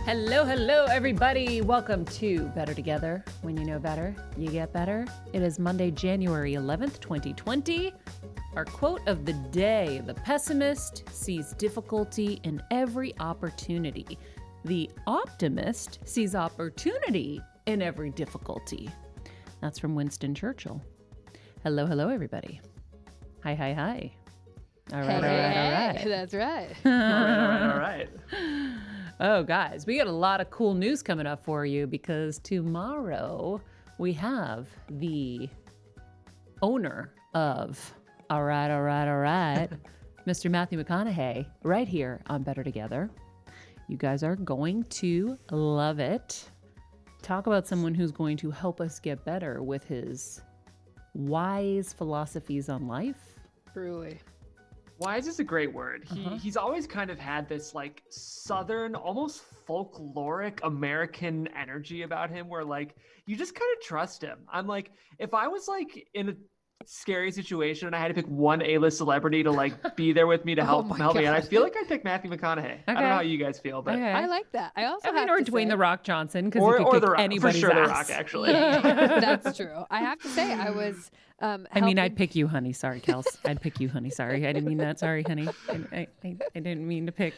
Hello, everybody. Welcome to Better Together. When you know better, you get better. It is Monday, January 11th, 2020. Our quote of the day: the pessimist sees difficulty in every opportunity. The optimist sees opportunity in every difficulty. That's from Winston Churchill. Hello, everybody. Hi. All right. That's right. All right. Oh, guys, we got a lot of cool news coming up for you because tomorrow we have the owner of All Right, Mr. Matthew McConaughey, right here on Better Together. You guys are going to love it. Talk about someone who's going to help us get better with his wise philosophies on life. Truly. Wise is a great word. He's always kind of had this like Southern, almost folkloric American energy about him where like you just kind of trust him. I'm like, if I was like in a scary situation and I had to pick one A-list celebrity to like be there with me to help me, and I feel like I'd pick Matthew McConaughey. Okay. I don't know how you guys feel, but I like that. I also have or to Dwayne say, The Rock Johnson, because or you could The kick Rock, anybody's for sure, ass. The Rock actually. That's true. I have to say, I was. I'd pick you, honey. Sorry, Kels. I'd pick you, honey. Sorry, I didn't mean that. Sorry, honey. I didn't mean to pick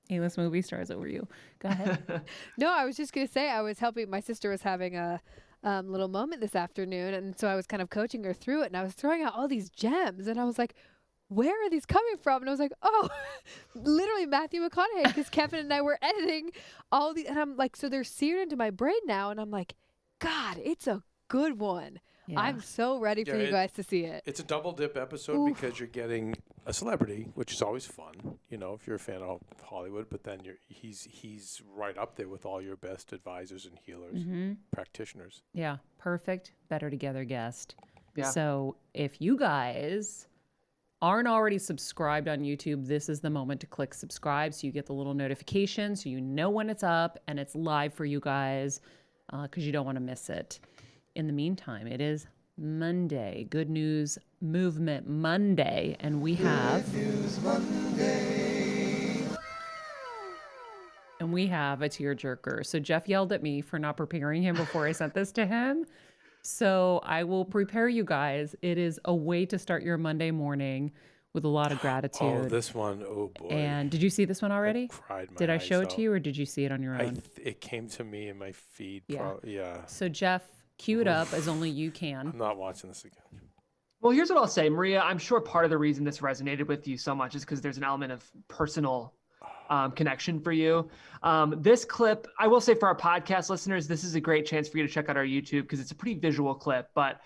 A-list movie stars over you. Go ahead. No, I was just gonna say I was helping. My sister was having a little moment this afternoon, and so I was kind of coaching her through it, and I was throwing out all these gems, and I was like, where are these coming from? And I was like, oh, literally Matthew McConaughey, because Kevin and I were editing all these, and I'm like, so they're seared into my brain now, and I'm like, God, it's a good one. Yeah. I'm so ready for you guys to see it. It's a double dip episode because you're getting a celebrity, which is always fun, you know, if you're a fan of Hollywood, but then he's right up there with all your best advisors and healers, practitioners. Yeah, perfect Better Together guest. Yeah. So if you guys aren't already subscribed on YouTube, this is the moment to click subscribe so you get the little notification so you know when it's up and it's live for you guys because you don't want to miss it. In the meantime, it is Monday, Good News Movement Monday, and we have Good News Monday. And we have a tearjerker. So Jeff yelled at me for not preparing him before I sent this to him. So I will prepare you guys. It is a way to start your Monday morning with a lot of gratitude. Oh, this one, oh boy. And did you see this one already? I cried my Did I eyes show it out. to you, or did you see it on your own? It came to me in my feed. Yeah. So Jeff, cue it up as only you can. I'm not watching this again. Well, here's what I'll say, Maria. I'm sure part of the reason this resonated with you so much is because there's an element of personal connection for you. This clip, I will say for our podcast listeners, this is a great chance for you to check out our YouTube because it's a pretty visual clip. But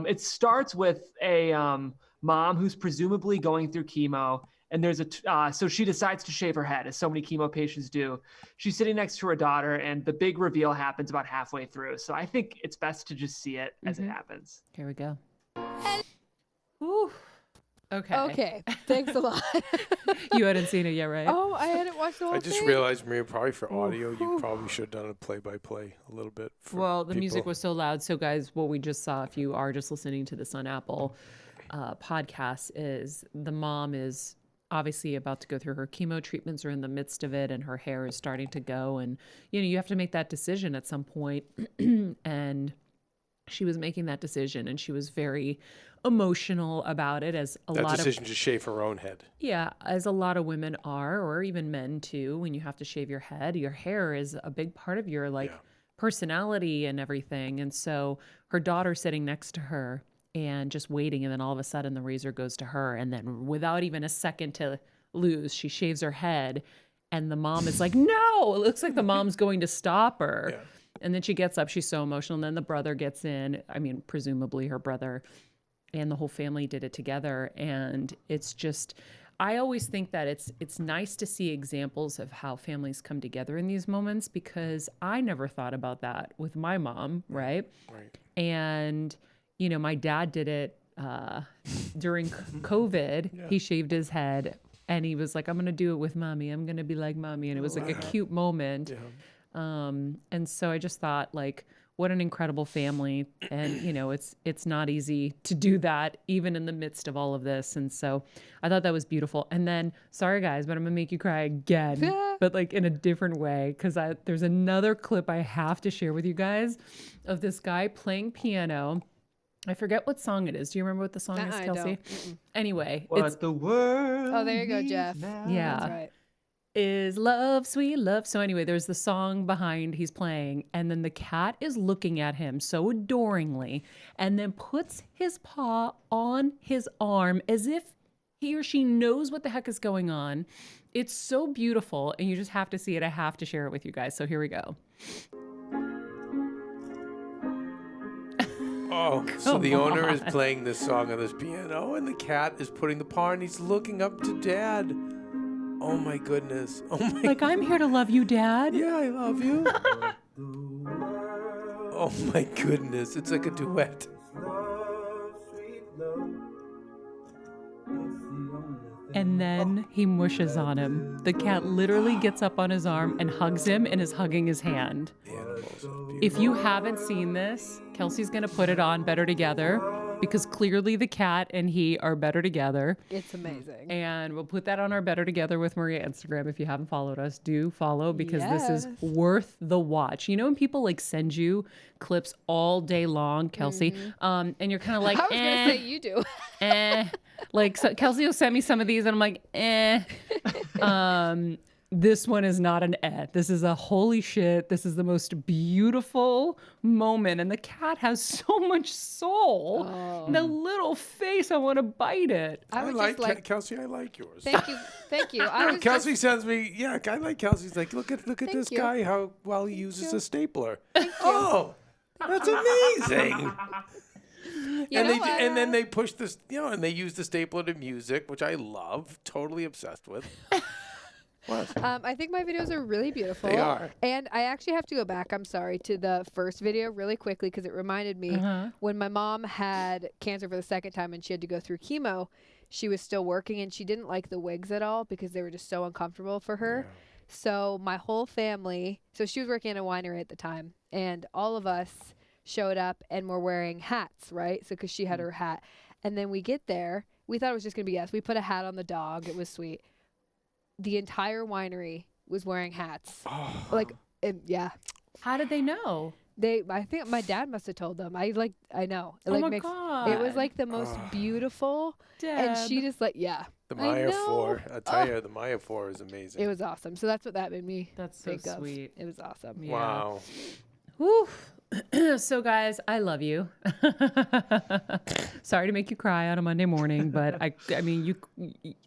it starts with a mom who's presumably going through chemo. And there's so she decides to shave her head, as so many chemo patients do. She's sitting next to her daughter, and the big reveal happens about halfway through. So I think it's best to just see it as it happens. Here we go. Whew. Okay. Thanks a lot. You hadn't seen it yet, right? Oh, I hadn't watched the whole I just thing. realized, Maria, probably for audio, you probably should have done a play-by-play a little bit. Well, the music was so loud. So, guys, what we just saw, if you are just listening to this on Apple podcast, is the mom is obviously about to go through her chemo treatments, or in the midst of it, and her hair is starting to go. And, you know, you have to make that decision at some point. And she was making that decision, and she was very emotional about it, as a lot of... That decision to shave her own head. Yeah, as a lot of women are, or even men too. When you have to shave your head, your hair is a big part of your personality and everything. And so her daughter sitting next to her and just waiting, and then all of a sudden the razor goes to her, and then without even a second to lose, she shaves her head, and the mom is like, no! It looks like the mom's going to stop her. Yeah. And then she gets up, she's so emotional, and then the brother gets in, I mean, presumably her brother, and the whole family did it together. And it's just, I always think that it's nice to see examples of how families come together in these moments, because I never thought about that with my mom, right? Right. And, you know, my dad did it during COVID. Yeah. He shaved his head, and he was like, I'm going to do it with mommy. I'm going to be like mommy. And it was like a cute moment. Yeah. And so I just thought, like, what an incredible family. And, you know, it's not easy to do that even in the midst of all of this. And so I thought that was beautiful. And then, sorry guys, but I'm gonna make you cry again, but like in a different way. Cause there's another clip I have to share with you guys of this guy playing piano. I forget what song it is. Do you remember what the song is, I Kelsey? don't. Anyway, What it's the world. Oh, there you go, needs Jeff. now. Yeah. That's right. is love, sweet love. So anyway, there's the song behind he's playing, and then the cat is looking at him so adoringly, and then puts his paw on his arm as if he or she knows what the heck is going on. It's so beautiful, and you just have to see it. I have to share it with you guys. So here we go. Oh, so the Come owner is on. playing this song on this piano, and the cat is putting the paw, and he's looking up to Dad. Oh my goodness! Oh my! Like, I'm here to love you, Dad. Yeah, I love you. Oh my goodness! It's like a duet. And then he mushes on him. The cat literally gets up on his arm and hugs him and is hugging his hand. Animals are beautiful. If you haven't seen this, Kelsey's going to put it on Better Together because clearly the cat and he are better together. It's amazing. And we'll put that on our Better Together with Maria Instagram. If you haven't followed us, do follow because this is Yes. worth the watch. You know when people like send you clips all day long, Kelsey, and you're kind of like, I was gonna say you do. like so Kelsey will send me some of these and I'm like, this one is not an This is a holy shit. This is the most beautiful moment. And the cat has so much soul. Oh. The little face, I want to bite it. I I would like just like. Kelsey. I like yours. Thank you. Thank you. I was Kelsey just, sends me. Yeah, I like Kelsey's. Like, look at Thank this you. guy. How well he uses you. a stapler. Thank you. Oh, that's amazing. You And know they what? and then they push this, and they use the stapler to music, which I love. Totally obsessed with. What? I think my videos are really beautiful. They are. And I actually have to go back, I'm sorry, to the first video really quickly because it reminded me when my mom had cancer for the second time and she had to go through chemo, she was still working and she didn't like the wigs at all because they were just so uncomfortable for her. Yeah. So my whole family, so she was working at a winery at the time, and all of us showed up and were wearing hats, right? So because she had her hat. And then we get there, we thought it was just going to be us. We put a hat on the dog. It was sweet. The entire winery was wearing hats. Oh. Like, yeah. How did they know? I think my dad must have told them. I know. It Oh like my makes God. it was like the most beautiful, and she Deb. just like, yeah. The I Maya know. 4. I tell you, the Maya 4 is amazing. It was awesome. So that's what that made me That's so think of. sweet. It was awesome. Yeah. Wow. Whew. So guys, I love you. Sorry to make you cry on a Monday morning, but I mean,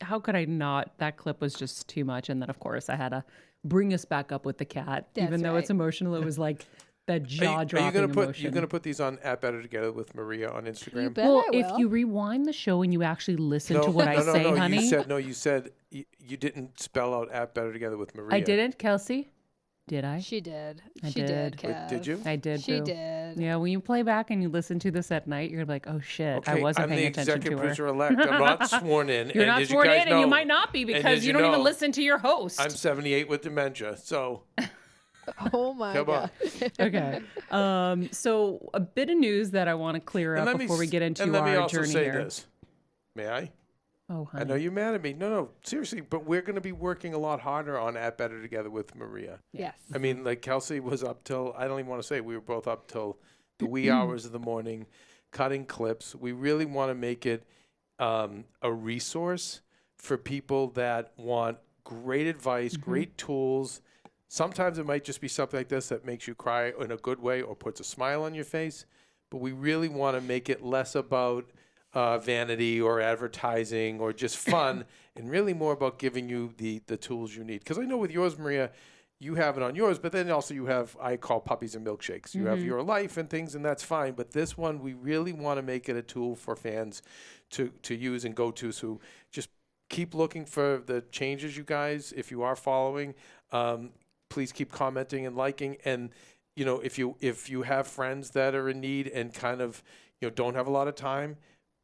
how could I not? That clip was just too much. And then of course I had to bring us back up with the cat, even That's though right. it's emotional. It was like that jaw-dropping Are you emotion. gonna put these on at Better Together with Maria on Instagram? You bet Well, I if will. you rewind the show and you actually listen to what I say, honey. You said you didn't spell out at Better Together with Maria. I didn't, Kelsey. Did I? She did. I She did. Wait, Kev. did you? I did. She boo. did. Yeah, when you play back and you listen to this at night, you're like, oh shit, I wasn't I'm paying the attention executive to her. producer elect. I'm not sworn in. You're and not as sworn you guys in, and you know- might not be and because as you don't even know, listen to your host. I'm 78 with dementia, so Oh my Come god. on. Okay. So a bit of news that I want to clear up before we get into let me our also journey say here. this. May I? Oh, honey. I know you're mad at me. No, seriously. But we're going to be working a lot harder on At Better Together with Maria. Yes. I mean, like Kelsey was up till, I don't even want to say, we were both up till the wee hours of the morning cutting clips. We really want to make it a resource for people that want great advice, great tools. Sometimes it might just be something like this that makes you cry in a good way or puts a smile on your face. But we really want to make it less about vanity or advertising or just fun and really more about giving you the tools you need. Because I know with yours, Maria, you have it on yours, but then also you have, I call puppies and milkshakes. You have your life and things, and that's fine. But this one, we really want to make it a tool for fans to use and go to. So just keep looking for the changes, you guys. If you are following, please keep commenting and liking. And, you know, if you have friends that are in need and kind of, don't have a lot of time,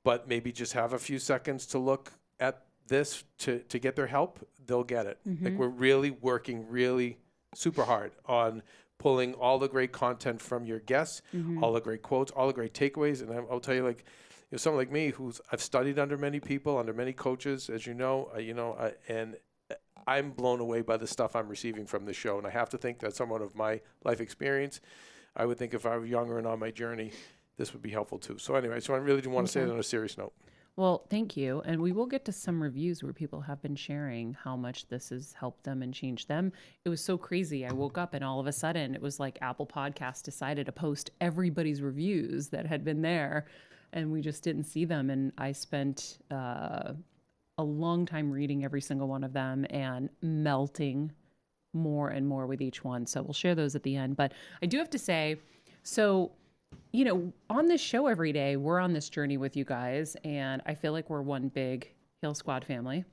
but maybe just have a few seconds to look at this to get their help, they'll get it. Like we're really working really super hard on pulling all the great content from your guests, all the great quotes, all the great takeaways. And I'll tell you, like, someone like me I've studied under many people, under many coaches, as you know, and I'm blown away by the stuff I'm receiving from this show. And I have to think that someone of my life experience, I would think if I were younger and on my journey, this would be helpful too. So anyway, I really do want to say that on a serious note. Well, thank you. And we will get to some reviews where people have been sharing how much this has helped them and changed them. It was so crazy. I woke up and all of a sudden it was like Apple Podcasts decided to post everybody's reviews that had been there, and we just didn't see them. And I spent a long time reading every single one of them and melting more and more with each one. So we'll share those at the end. But I do have to say, so on this show every day, we're on this journey with you guys, and I feel like we're one big Heal Squad family.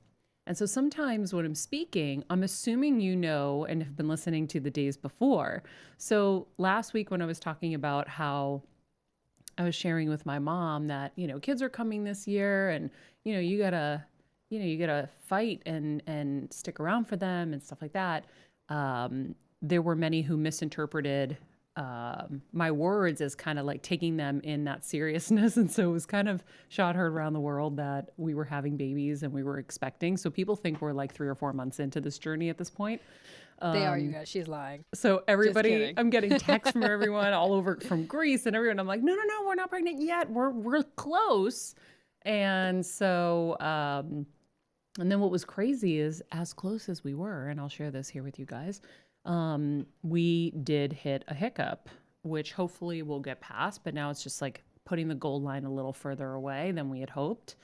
And so sometimes when I'm speaking, I'm assuming you know and have been listening to the days before. So last week when I was talking about how I was sharing with my mom that, kids are coming this year, and, you gotta fight and stick around for them and stuff like that. There were many who misinterpreted my words as kind of like taking them in that seriousness. And so it was kind of shot heard around the world that we were having babies and we were expecting. So people think we're like 3 or 4 months into this journey at this point. They are, you guys. She's lying. So everybody, I'm getting texts from everyone all over from Greece and everyone. I'm like, no, we're not pregnant yet. We're close. And so, and then what was crazy is as close as we were, and I'll share this here with you guys, we did hit a hiccup, which hopefully we'll get past, but now it's just like putting the goal line a little further away than we had hoped,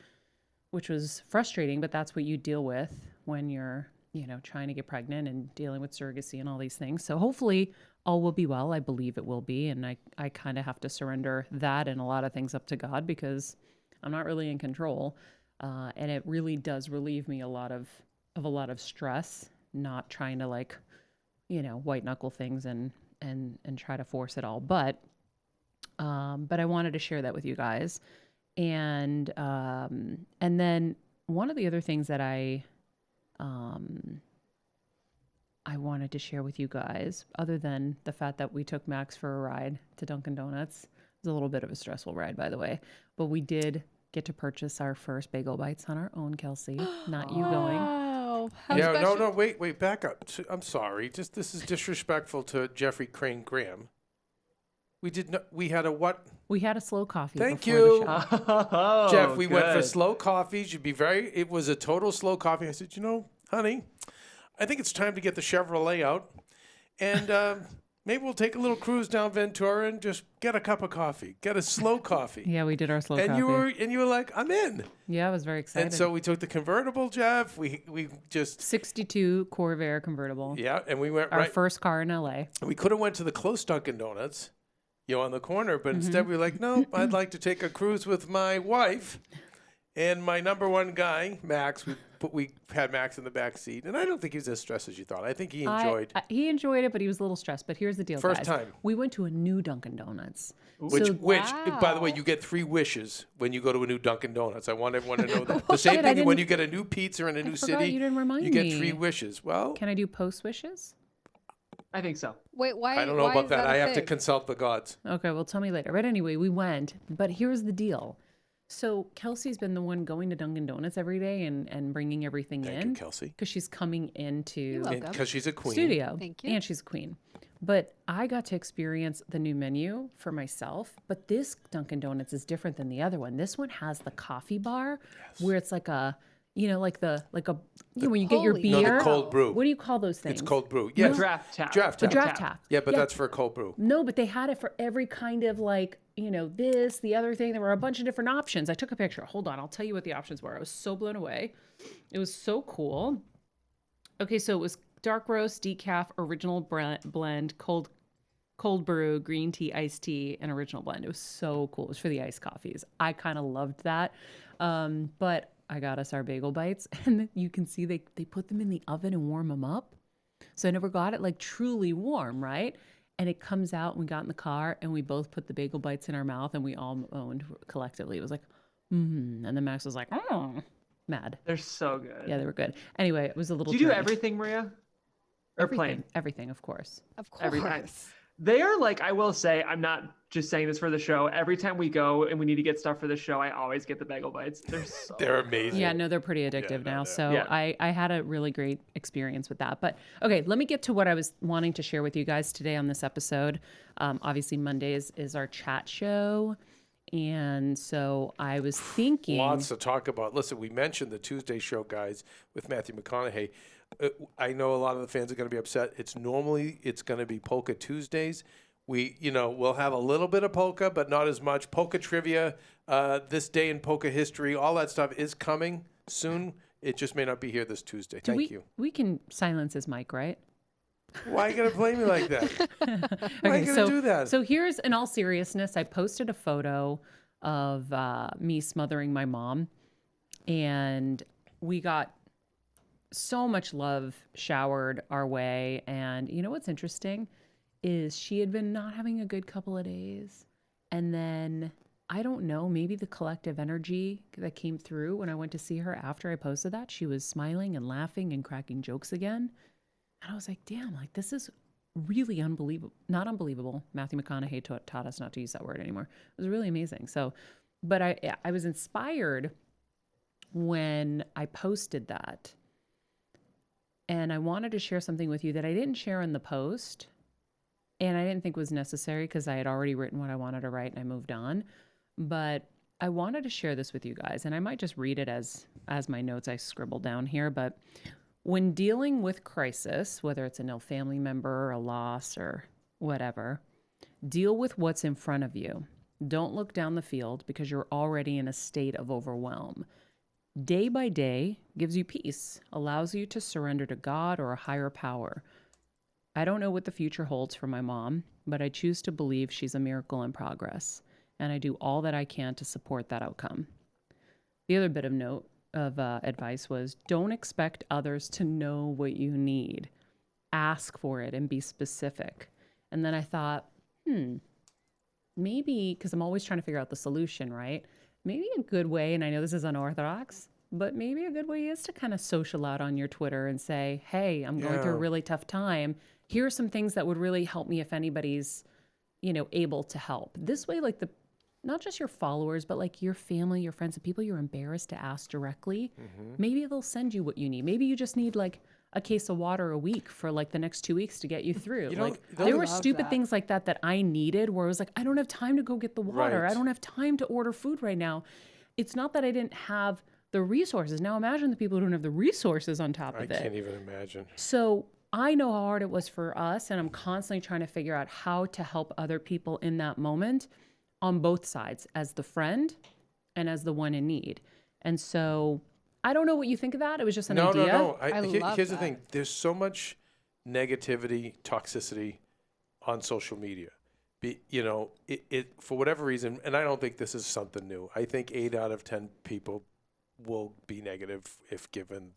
which was frustrating, but that's what you deal with when you're, trying to get pregnant and dealing with surrogacy and all these things. So hopefully all will be well. I believe it will be. And I kind of have to surrender that and a lot of things up to God because I'm not really in control. And it really does relieve me a lot of a lot of stress, not trying to white knuckle things and try to force it all. But I wanted to share that with you guys. And then one of the other things that I wanted to share with you guys, other than the fact that we took Max for a ride to Dunkin Donuts, it was a little bit of a stressful ride, by the way, but we did get to purchase our first bagel bites on our own, Kelsey, not you going. Wow. No, wait, back up. I'm sorry. This is disrespectful to Jeffrey Crane Graham. We had a what? We had a slow coffee. Thank before you. the show. Oh, Jeff, we went for slow coffees. It was a total slow coffee. I said, honey, I think it's time to get the Chevrolet out. And maybe we'll take a little cruise down Ventura and just get a cup of coffee. Get a slow coffee. Yeah, we did our slow coffee. And you were like, I'm in. Yeah, I was very excited. And so we took the convertible, Jeff. We just 62 Corvair convertible. Yeah, and we went our first car in LA. We could have went to the close Dunkin Donuts, on the corner, but instead we were like, no, I'd like to take a cruise with my wife and my number one guy, Max. We had Max in the back seat, and I don't think he was as stressed as you thought. I think he enjoyed. He enjoyed it, but he was a little stressed. But here's the deal, First guys. time. We went to a new Dunkin Donuts. Which, by the way, you get 3 wishes when you go to a new Dunkin Donuts. I want everyone to know that. The same thing when you get a new pizza in a new city. You didn't remind me. You get 3 wishes. Well, can I do post wishes? I think so. Wait, why? I don't know about that. I have to consult the gods. Okay, well, tell me later. But anyway, we went. But here's the deal. So Kelsey's been the one going to Dunkin Donuts every day and bringing everything in. Thank you, Kelsey. Because she's coming into because she's a queen. Studio. Thank you. And she's a queen. But I got to experience the new menu for myself. But this Dunkin Donuts is different than the other one. This one has the coffee bar where it's like a, when you get your beer. No, the cold brew. What do you call those things? It's cold brew. Yes. Draft tap. The draft tap. Yeah, but that's for a cold brew. No, but they had it for every kind of this, the other thing. There were a bunch of different options. I took a picture. Hold on. I'll tell you what the options were. I was so blown away. It was so cool. Okay, so it was dark roast, decaf, original blend, cold brew, green tea, iced tea, and original blend. It was so cool. It was for the iced coffees. I kind of loved that. But I got us our bagel bites, and you can see they put them in the oven and warm them up. So I never got it truly warm, right? And it comes out, and we got in the car, and we both put the bagel bites in our mouth, and we all moaned collectively. It was like, and then Max was like, mad. They're so good. Yeah, they were good. Anyway, it was a little. Do you do everything, Maria? Or plain? Everything, of course. Of course. They are like, I will say, I'm not just saying this for the show. Every time we go and we need to get stuff for the show, I always get the bagel bites. They're amazing. Yeah, no, they're pretty addictive now. So Yeah. I had a really great experience with that. But okay, let me get to what I was wanting to share with you guys today on this episode. Obviously, Mondays is our chat show. And so I was thinking. Lots to talk about. Listen, we mentioned the Tuesday show, guys, with Matthew McConaughey. I know a lot of the fans are going to be upset. It's going to be Polka Tuesdays. We'll have a little bit of polka, but not as much. Polka trivia, this day in polka history, all that stuff is coming soon. It just may not be here this Tuesday. Thank you. We can silence his mic, right? Why are you going to play me like that? Why are you going to do that? So here's, in all seriousness, I posted a photo of me smothering my mom, and we got so much love showered our way. And you know what's interesting is she had been not having a good couple of days. And then, I don't know, maybe the collective energy that came through when I went to see her after I posted that, she was smiling and laughing and cracking jokes again. And I was like, damn, like this is really unbelievable. Not unbelievable. Matthew McConaughey taught us not to use that word anymore. It was really amazing. So, but I was inspired when I posted that. And I wanted to share something with you that I didn't share in the post. And I didn't think was necessary because I had already written what I wanted to write and I moved on. But I wanted to share this with you guys. And I might just read it as my notes I scribbled down here. But when dealing with crisis, whether it's an ill family member or a loss or whatever, deal with what's in front of you. Don't look down the field because you're already in a state of overwhelm. Day by day gives you peace, allows you to surrender to God or a higher power. I don't know what the future holds for my mom, but I choose to believe she's a miracle in progress, and I do all that I can to support that outcome. The other bit of advice was don't expect others to know what you need. Ask for it and be specific. And then I thought, maybe, because I'm always trying to figure out the solution, right? Maybe a good way, and I know this is unorthodox, but maybe a good way is to kind of social out on your Twitter and say, hey, I'm going through a really tough time. Here are some things that would really help me if anybody's, able to help. This way, like not just your followers, but like your family, your friends, the people you're embarrassed to ask directly, maybe they'll send you what you need. Maybe you just need like a case of water a week for like the next 2 weeks to get you through. There were stupid things like that I needed where I was like, I don't have time to go get the water. Right. I don't have time to order food right now. It's not that I didn't have the resources. Now imagine the people who don't have the resources on top of it. I can't even imagine. So I know how hard it was for us, and I'm constantly trying to figure out how to help other people in that moment on both sides, as the friend and as the one in need. And so I don't know what you think of that. It was just an idea. No. I love here's that. the thing. There's so much negativity, toxicity on social media. It for whatever reason, and I don't think this is something new. I think 8 out of 10 people will be negative if given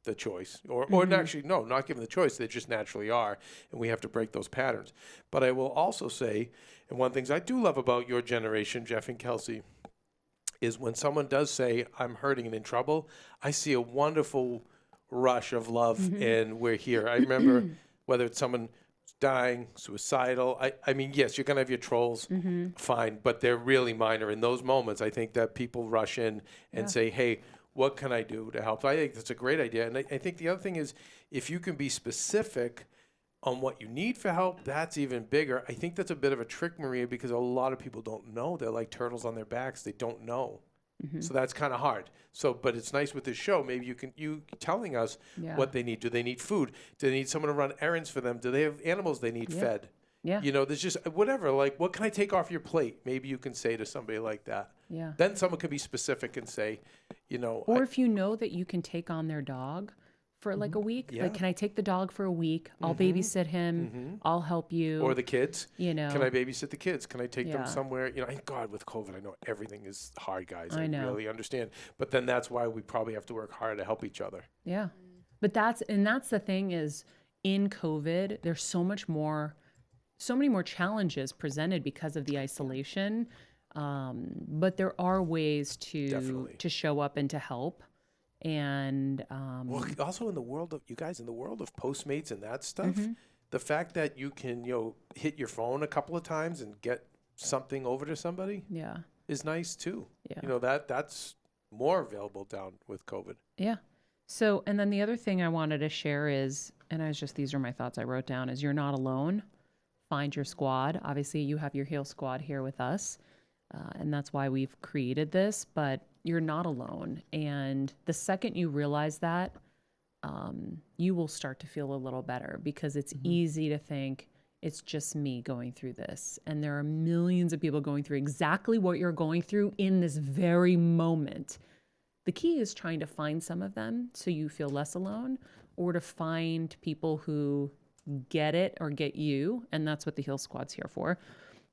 the choice. Or actually, no, not given the choice. They just naturally are, and we have to break those patterns. But I will also say, and one of the things I do love about your generation, Jeff and Kelsey, is when someone does say, I'm hurting and in trouble, I see a wonderful rush of love and we're here. I remember whether it's someone dying, suicidal. I mean, yes, you're going to have your trolls, fine, but they're really minor. In those moments, I think that people rush in and say, hey, what can I do to help? I think that's a great idea. And I think the other thing is, if you can be specific on what you need for help, that's even bigger. I think that's a bit of a trick, Maria, because a lot of people don't know. They're like turtles on their backs. They don't know. So that's kind of hard. So, but it's nice with this show. Maybe you telling us what they need. Do they need food? Do they need someone to run errands for them? Do they have animals they need fed? Yeah. There's just whatever. Like, what can I take off your plate? Maybe you can say to somebody like that. Yeah. Then someone can be specific and say, Or if you know that you can take on their dog for like a week, like, can I take the dog for a week? I'll babysit him. I'll help you. Or the kids. Can I babysit the kids? Can I take them somewhere? Thank God with COVID, I know everything is hard, guys. I really understand. But then that's why we probably have to work hard to help each other. Yeah. But that's the thing is, in COVID, there's so many more challenges presented because of the isolation. But there are ways to show up and to help. And well, also in the world of Postmates and that stuff, the fact that you can, hit your phone a couple of times and get something over to somebody Yeah. is nice too. Yeah. That's more available down with COVID. Yeah. So, and then the other thing I wanted to share is, these are my thoughts I wrote down, is you're not alone. Find your squad. Obviously, you have your Heal Squad here with us, and that's why we've created this, but you're not alone. And the second you realize that, you will start to feel a little better, because it's easy to think it's just me going through this. And there are millions of people going through exactly what you're going through in this very moment. The key is trying to find some of them so you feel less alone, or to find people who get it or get you. And that's what the Heal Squad's here for.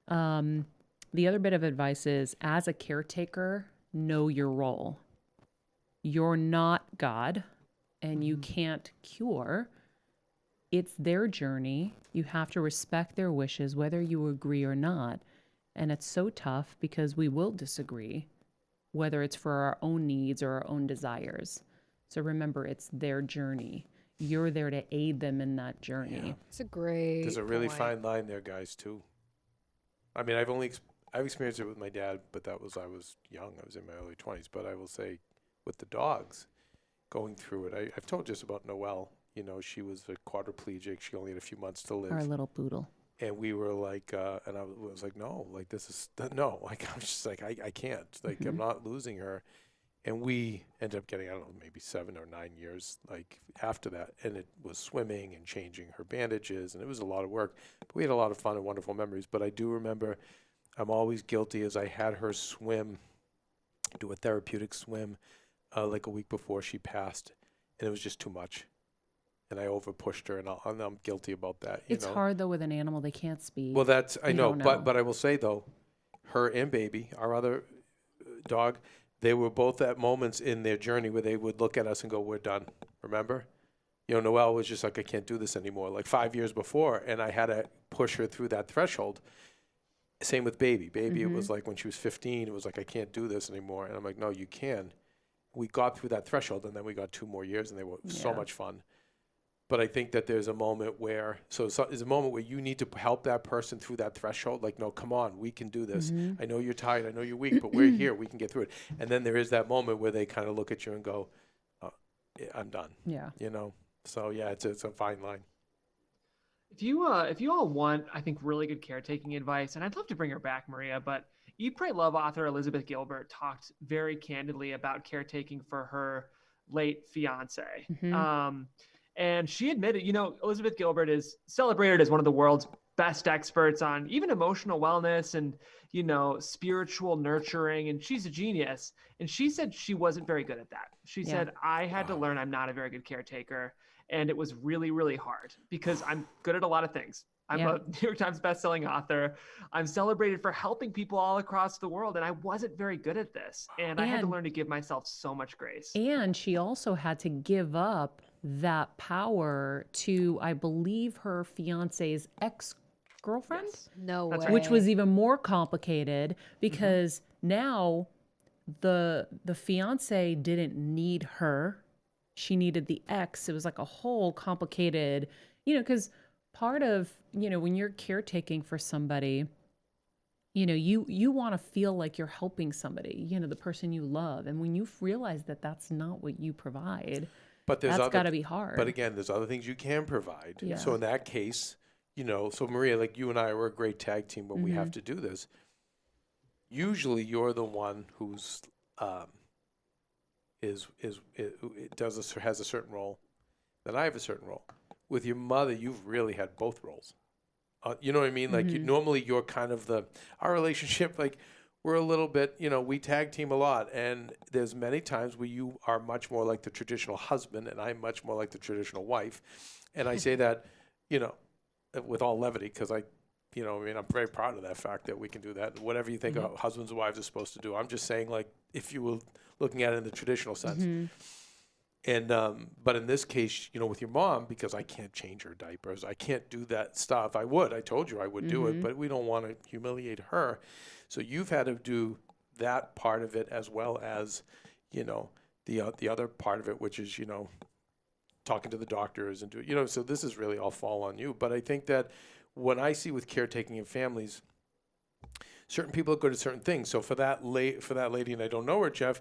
The other bit of advice is, as a caretaker, know your role. You're not God, and you can't cure. It's their journey. You have to respect their wishes, whether you agree or not. And it's so tough because we will disagree, whether it's for our own needs or our own desires. So remember, it's their journey. You're there to aid them in that journey. Yeah. It's a great There's a really point. fine line there, guys, too. I mean, I've experienced it with my dad, but I was young. I was in my early 20s. But I will say, with the dogs, going through it, I've told just about Noelle. She was a quadriplegic. She only had a few months to live. Our little poodle. And we were like, and I was like, no, like no. Like, I was just like, I can't. Like, I'm not losing her. And we ended up getting, I don't know, maybe 7 or 9 years, like, after that. And it was swimming and changing her bandages, and it was a lot of work. But we had a lot of fun and wonderful memories. But I do remember, I'm always guilty, as I had her do a therapeutic swim, like a week before she passed. And it was just too much. And I over-pushed her, and I'm guilty about that. It's hard, though, with an animal. They can't speak. Well, I know, don't know. but I will say, though, her and Baby, our other dog, they were both at moments in their journey where they would look at us and go, we're done. Remember? Noelle was just like, I can't do this anymore, like 5 years before, and I had to push her through that threshold. Same with Baby. Baby, it was like when she was 15, it was like, I can't do this anymore. And I'm like, no, you can. We got through that threshold, and then we got 2 more years, and they were so much fun. But I think that there's a moment where, there's a moment where you need to help that person through that threshold. Like, no, come on, we can do this. I know you're tired, I know you're weak, but we're here, we can get through it. And then there is that moment where they kind of look at you and go, I'm done. Yeah. So yeah, it's a fine line. If you all want, I think, really good caretaking advice, and I'd love to bring her back, Maria, but Eat, Pray, Love author Elizabeth Gilbert talked very candidly about caretaking for her late fiance. And she admitted, Elizabeth Gilbert is celebrated as one of the world's best experts on even emotional wellness and, spiritual nurturing. And she's a genius. And she said she wasn't very good at that. She said, I had to learn I'm not a very good caretaker. And it was really, really hard because I'm good at a lot of things. I'm a New York Times bestselling author. I'm celebrated for helping people all across the world. And I wasn't very good at this. And I had to learn to give myself so much grace. And she also had to give up that power to, I believe, her fiance's ex-girlfriend. Yes. No way. That's Which was even more complicated because now the fiance didn't need her. She needed the ex. It was like a whole complicated, because part of, when you're caretaking for somebody, you want to feel like you're helping somebody, the person you love. And when you realize that that's not what you provide, but that's got to be hard. But again, there's other things you can provide. Yeah. So in that case, so Maria, like you and I were a great tag team when we have to do this. Usually you're the one who's has a certain role, then I have a certain role. With your mother, you've really had both roles. You know what I mean? Like normally you're kind of our relationship, like we're a little bit, we tag team a lot, and there's many times where you are much more like the traditional husband and I'm much more like the traditional wife. And I say that, with all levity, because I'm very proud of that fact that we can do that. Whatever you think husbands and wives are supposed to do. I'm just saying, like, if you were looking at it in the traditional sense. And, but in this case, with your mom, because I can't change her diapers, I can't do that stuff. I told you I would do it, but we don't want to humiliate her. So you've had to do that part of it as well as, the other part of it, which is, talking to the doctors and so this is really all fall on you. But I think that what I see with caretaking in families, certain people are good at certain things. So for that lady, and I don't know her, Jeff,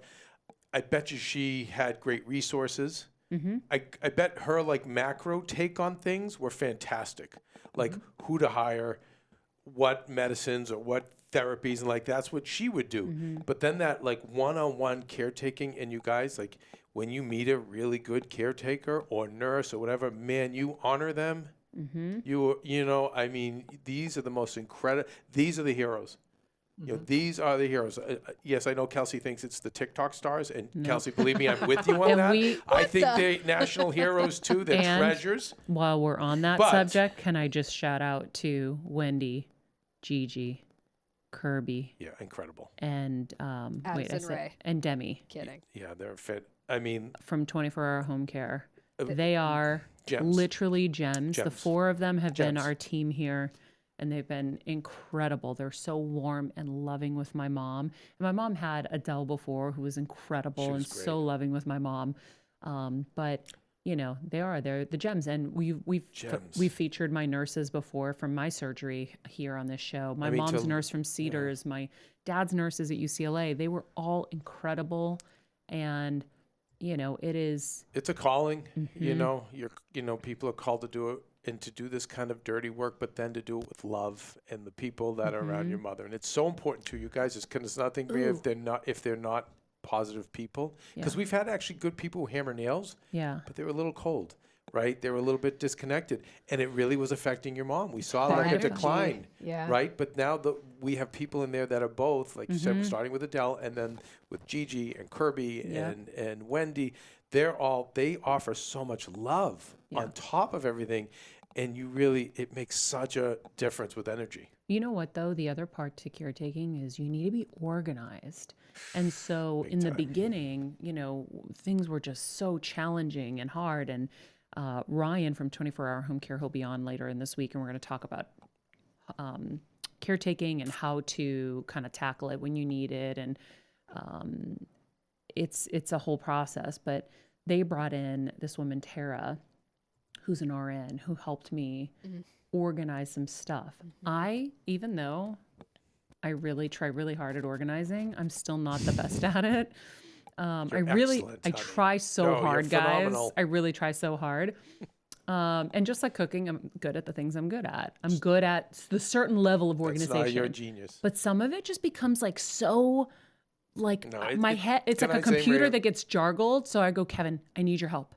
I bet you she had great resources. Mm-hmm. I bet her like macro take on things were fantastic, like who to hire, what medicines or what therapies, and like that's what she would do. But then that like one-on-one caretaking, and you guys, like when you meet a really good caretaker or nurse or whatever, man, you honor them. I mean, these are the most incredible. These are the heroes. These are the heroes. Yes, I know Kelsey thinks it's the TikTok stars, and Kelsey, believe me, I'm with you on And that. I think they're national heroes too. They're And treasures. while we're on that subject, can I just shout out to Wendy, Gigi, Kirby, Yeah, incredible. and Ray. and Demi. Kidding. Yeah, they're fit. I mean, from 24-Hour Home Care. They are gems. literally gems. The Gems. 4 of them have been Gems. our team here, and they've been incredible. They're so warm and loving with my mom. And my mom had Adele before, who was incredible She was and great. so loving with my mom. But they're the gems, and we've featured my nurses before from my surgery here on this show. My mom's nurse from Cedars, my dad's nurses at UCLA. They were all incredible, and it's a calling. People are called to do it and to do this kind of dirty work, but then to do it with love and the people that are around your mother. And it's so important to you guys. It's nothing if they're not positive people, because we've had actually good people who hammer nails, but they were a little cold, right? They were a little bit disconnected, and it really was affecting your mom. We saw like a decline, right? But now we have people in there that are both, like you said, starting with Adele and then with Gigi and Kirby and Wendy. They offer so much love on top of everything, and it makes such a difference with energy. You know what, though? The other part to caretaking is you need to be organized. And so in the beginning, things were just so challenging and hard. And Ryan from 24-Hour Home Care, he'll be on later in this week, and we're going to talk about caretaking and how to kind of tackle it when you need it. And it's a whole process. But they brought in this woman, Tara, who's an RN, who helped me organize some stuff. Even though I really try really hard at organizing, I'm still not the best at it. I try so hard, guys. Phenomenal. I really try so hard. And just like cooking, I'm good at the things I'm good at. I'm good at the certain level of organization. That's not your genius. But some of it just becomes like so, my head, it's like a computer that gets jargled. So I go, Kevin, I need your help.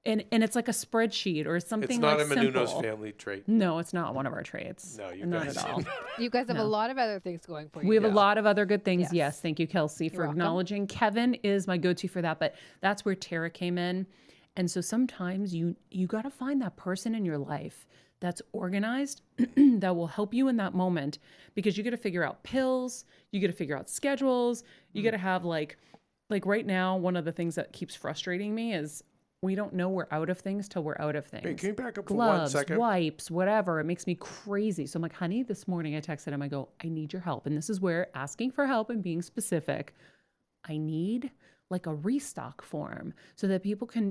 And it's like a spreadsheet or something. It's not like a Menounos family trait. No, it's not one of our traits. No, not at all. You guys have a lot of other things going for you. We have a lot of other good things. Yes. Thank you, Kelsey, for welcome. acknowledging. Kevin is my go-to for that, but that's where Tara came in. And so sometimes you got to find that person in your life that's organized, that will help you in that moment, because you got to figure out pills, you got to figure out schedules, you got to have like right now, one of the things that keeps frustrating me is we don't know we're out of things till we're out of things. Hey, can you back up Gloves, for 1 second? wipes, whatever. It makes me crazy. So I'm like, honey, this morning I texted him. I go, I need your help. And this is where asking for help and being specific. I need like a restock form so that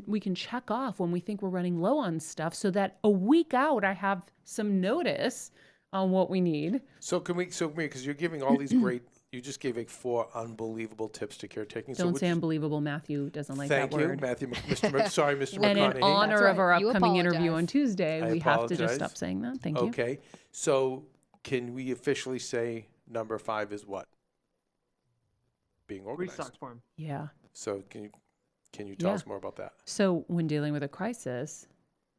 we can check off when we think we're running low on stuff, so that a week out I have some notice on what we need. So because you're giving all these great, you just gave like 4 unbelievable tips to caretaking. Don't say unbelievable. Matthew doesn't like that word. Thank you, Matthew. Sorry, Mr. And McConaughey. in honor of our You upcoming interview apologize. on Tuesday, we have to just stop saying that. Thank you. Okay. So can we officially say number 5 is what? Being organized. Restock form. Yeah. So can you tell us more about that? So when dealing with a crisis,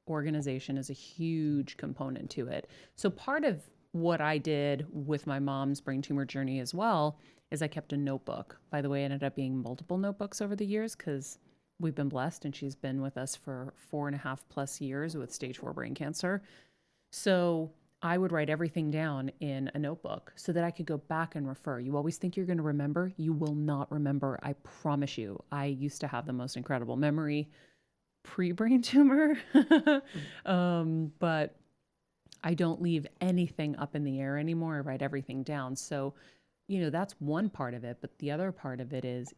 organization is a huge component to it. So part of what I did with my mom's brain tumor journey as well is I kept a notebook. By the way, it ended up being multiple notebooks over the years because we've been blessed, and she's been with us for 4.5+ years with stage 4 brain cancer. So I would write everything down in a notebook so that I could go back and refer. You always think you're going to remember. You will not remember. I promise you. I used to have the most incredible memory pre-brain tumor. But I don't leave anything up in the air anymore. I write everything down. So that's one part of it. But the other part of it is,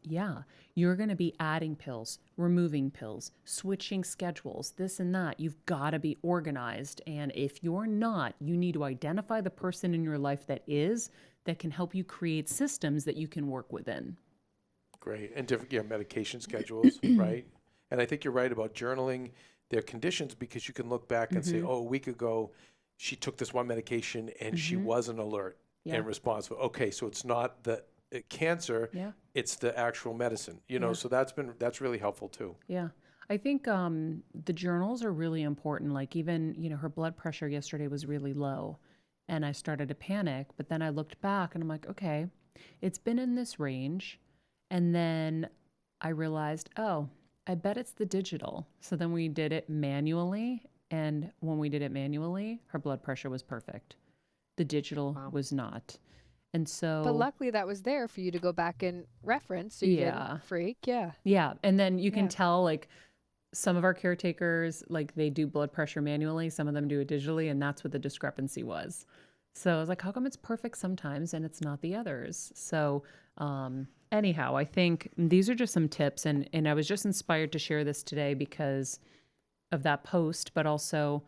you're going to be adding pills, removing pills, switching schedules, this and that. You've got to be organized. And if you're not, you need to identify the person in your life that can help you create systems that you can work within. Great. And different medication schedules, right? And I think you're right about journaling their conditions, because you can look back and say, oh, a week ago, she took this one medication and she wasn't alert and responsible. Okay, so it's not the cancer, it's the actual medicine, so that's really helpful too. Yeah. I think the journals are really important. Like even, her blood pressure yesterday was really low and I started to panic, but then I looked back and I'm like, okay, it's been in this range. And then I realized, oh, I bet it's the digital. So then we did it manually. And when we did it manually, her blood pressure was perfect. The digital was not. And so. But luckily that was there for you to go back and reference. So you didn't freak. Yeah. Yeah. And then you can tell, like, some of our caretakers, like, they do blood pressure manually. Some of them do it digitally. And that's what the discrepancy was. So I was like, how come it's perfect sometimes and it's not the others? So, anyhow, I think these are just some tips. And I was just inspired to share this today because of that post, but also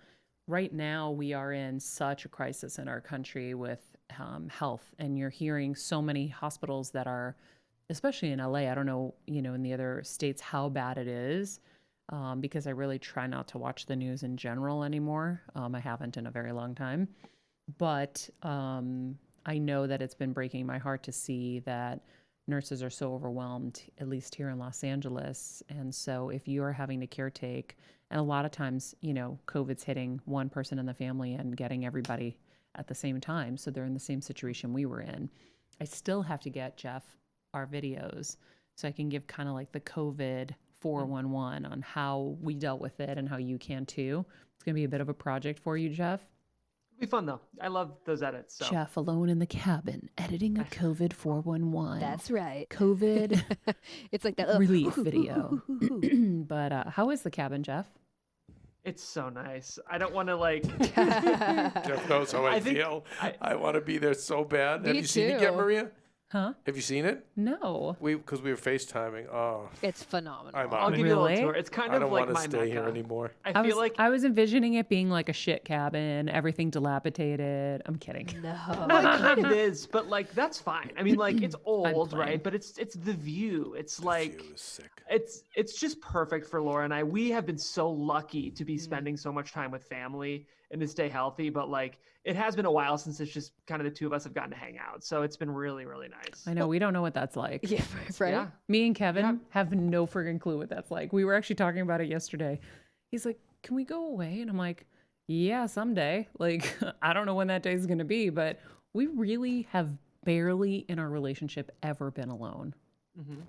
right now we are in such a crisis in our country with health, and you're hearing so many hospitals that are, especially in LA, I don't know, in the other states how bad it is, because I really try not to watch the news in general anymore. I haven't in a very long time, but I know that it's been breaking my heart to see that nurses are so overwhelmed, at least here in Los Angeles. And so if you are having to caretake, and a lot of times, COVID's hitting one person in the family and getting everybody at the same time. So they're in the same situation we were in. I still have to get Jeff our videos so I can give kind of like the COVID 411 on how we dealt with it and how you can too. It's going to be a bit of a project for you, Jeff. It'll be fun though. I love those edits. So. Jeff alone in the cabin editing a COVID 411. That's right. COVID it's like that relief video. But how is the cabin, Jeff? It's so nice. I don't want to like. Jeff knows how I feel. I want to be there so bad. Have you seen it yet, Maria? Huh? Have you seen it? No. Because we were FaceTiming. Oh, it's phenomenal. I'll give you a little tour. It's kind I of don't like want my to stay Mecca. here anymore. I was envisioning it being like a shit cabin, everything dilapidated. I'm kidding. No. Well, it kind of is, but like that's fine. I mean, like it's old, right? But it's the view. It's like view is sick. It's just perfect for Laura and I. We have been so lucky to be spending so much time with family and to stay healthy, but like it has been a while since it's just kind of the two of us have gotten to hang out. So it's been really, really nice. I know, we don't know what that's like. Yeah, right? Yeah. Me and Kevin have no friggin' clue what that's like. We were actually talking about it yesterday. He's like, can we go away? And I'm like, yeah, someday. Like, I don't know when that day is going to be, but we really have barely in our relationship ever been alone. Mm-hmm.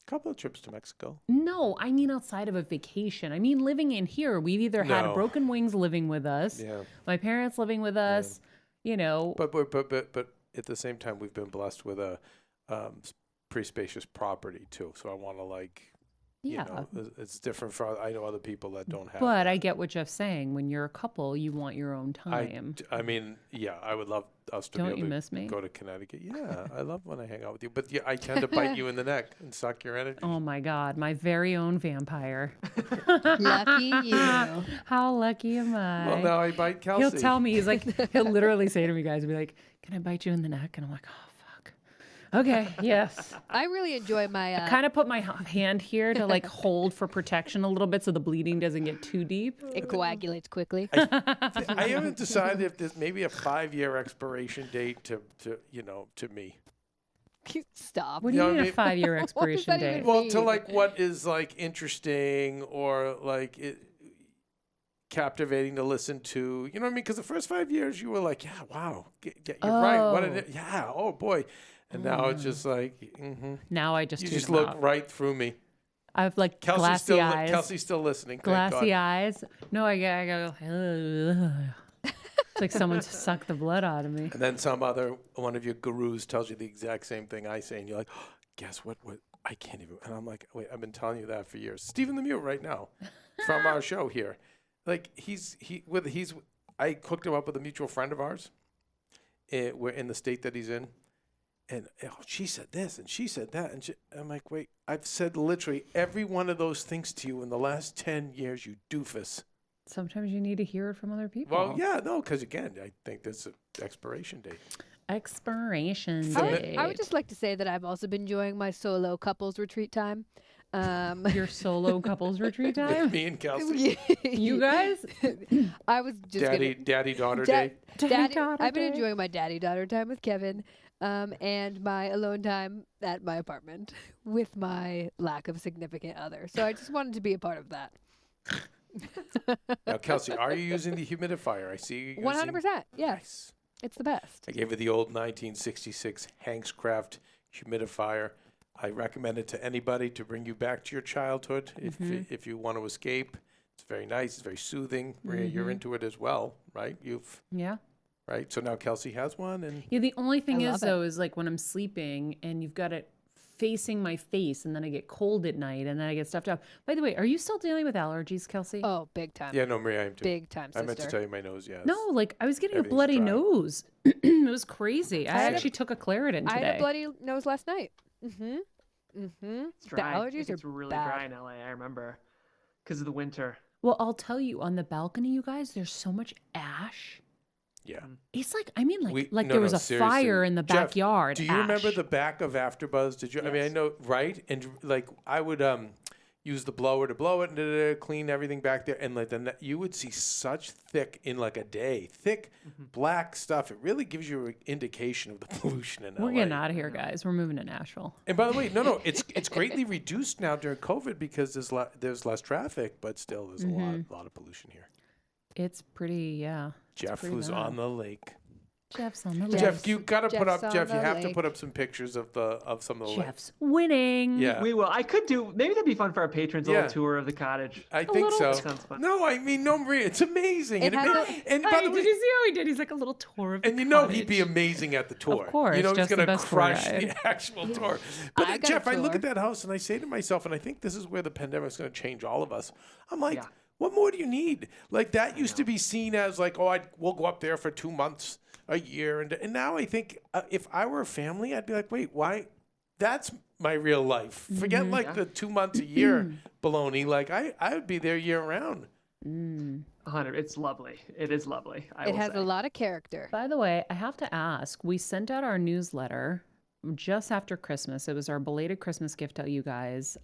Couple of trips to Mexico. No, I mean outside of a vacation. I mean living in here. We've either had Broken Wings living with us, my parents living with us, But at the same time, we've been blessed with a pretty spacious property too. So I want to it's different for I know other people that don't have. But I get what Jeff's saying. When you're a couple, you want your own time. I mean, I would love us to Don't be able you to miss me? go to Connecticut. Yeah, I love when I hang out with you. But I tend to bite you in the neck and suck your energy. Oh my God, my very own vampire. Lucky you. How lucky am I? Well, now I bite Kelsey. He'll tell me, he'll literally say to me, guys, he'll be like, can I bite you in the neck? And I'm like, oh, fuck. Okay, yes. I really enjoy my... I kind of put my hand here to like hold for protection a little bit so the bleeding doesn't get too deep. It coagulates quickly. I haven't decided if there's maybe a 5-year expiration date to me. Stop. What do you mean a 5-year expiration date? Well, to like what is like interesting or like captivating to listen to, you know what I mean? Because the first 5 years you were like, yeah, wow, you're right. What did it? Yeah, oh boy. And now it's just like, now I just you just look right through me. I've like glassy eyes. Kelsey's still listening. Glassy eyes. No, I go. It's like someone sucked the blood out of me. And then one of your gurus tells you the exact same thing I say, and you're like, oh, guess what? I can't even. And I'm like, wait, I've been telling you that for years. Stephen Lemieux right now from our show here. Like I hooked him up with a mutual friend of ours. We're in the state that he's in. And she said this and she said that. And I'm like, wait, I've said literally every one of those things to you in the last 10 years, you doofus. Sometimes you need to hear it from other people. Well, yeah, no, because again, I think there's an expiration date. Expiration I date. would just like to say that I've also been enjoying my solo couples retreat time. Your solo couples retreat time? Me and Kelsey. You guys? I was just Daddy-daughter day. Daddy-daughter I've been day. enjoying my daddy-daughter time with Kevin, and my alone time at my apartment with my lack of significant other. So I just wanted to be a part of that. Now, Kelsey, are you using the humidifier? I see you using. 100%. Yes, Nice. it's the best. I gave her the old 1966 Hank's Craft humidifier. I recommend it to anybody to bring you back to your childhood if you want to escape. It's very nice. It's very soothing. Maria, you're into it as well, right? Yeah. Right. So now Kelsey has one, and Yeah, the only thing I is, love it. though, is like when I'm sleeping and you've got it facing my face and then I get cold at night and then I get stuffed up. By the way, are you still dealing with allergies, Kelsey? Oh, big time. yeah, no, Maria, I am too. Big time, sister. I meant to tell you my nose. Yes. No, like I was getting Everything's a bloody dry. nose. It was crazy. I had a- actually took a Claritin I today. had a bloody nose last night. Mm-hmm. Mm-hmm. It's dry. The allergies It's are really bad. dry in LA. I remember because of the winter. Well, I'll tell you, on the balcony, you guys, there's so much ash. Yeah. It's like, I mean, like No, there was no, a seriously. fire in the Jeff, backyard. Do you remember ash. the back of AfterBuzz? Did you? I mean, I Yes. know, right? And like, I would use the blower to blow it and clean everything back there, and like then you would see such thick in like a day, thick black stuff. It really gives you an indication of the pollution in We're LA. getting out of here, guys. We're moving to Nashville. And by the way, no, it's greatly reduced now during COVID because there's less traffic, but still there's a lot of pollution here. It's pretty, yeah. it's Jeff, pretty who's bad. on the lake. Jeff's on the Jeff's- list. Jeff, you gotta put Jeff's up. on Jeff, you the have to lake. put up some pictures of some of the lake. Jeff's winning. Yeah, We will. I could do. Maybe that'd be fun for our patrons. A Yeah. little tour of the cottage. I think little- so. That sounds fun. No, I mean, no, Maria, it's amazing. It and, has and by Hey, the did way, you see how he did? He's like a little tour of the and you know he'd be cottage. amazing at the tour. course, you know he's Jeff's the gonna best tour crush guide. the actual tour. But I got a Jeff, I look tour. at that house and I say to myself, and I think this is where the pandemic's going to change all of us. I'm like, Yeah. what more do you need? Like that used to be seen as like, oh, we'll go up there for 2 months, a year, and now I think if I were a family, I'd be like, wait, why? That's my real life. Forget like the 2 months a year baloney. Like I would be there year round. 100. It's lovely. It is lovely. I It will has say. a lot of character. By the way, I have to ask, we sent out our newsletter just after Christmas. It was our belated Christmas gift to you guys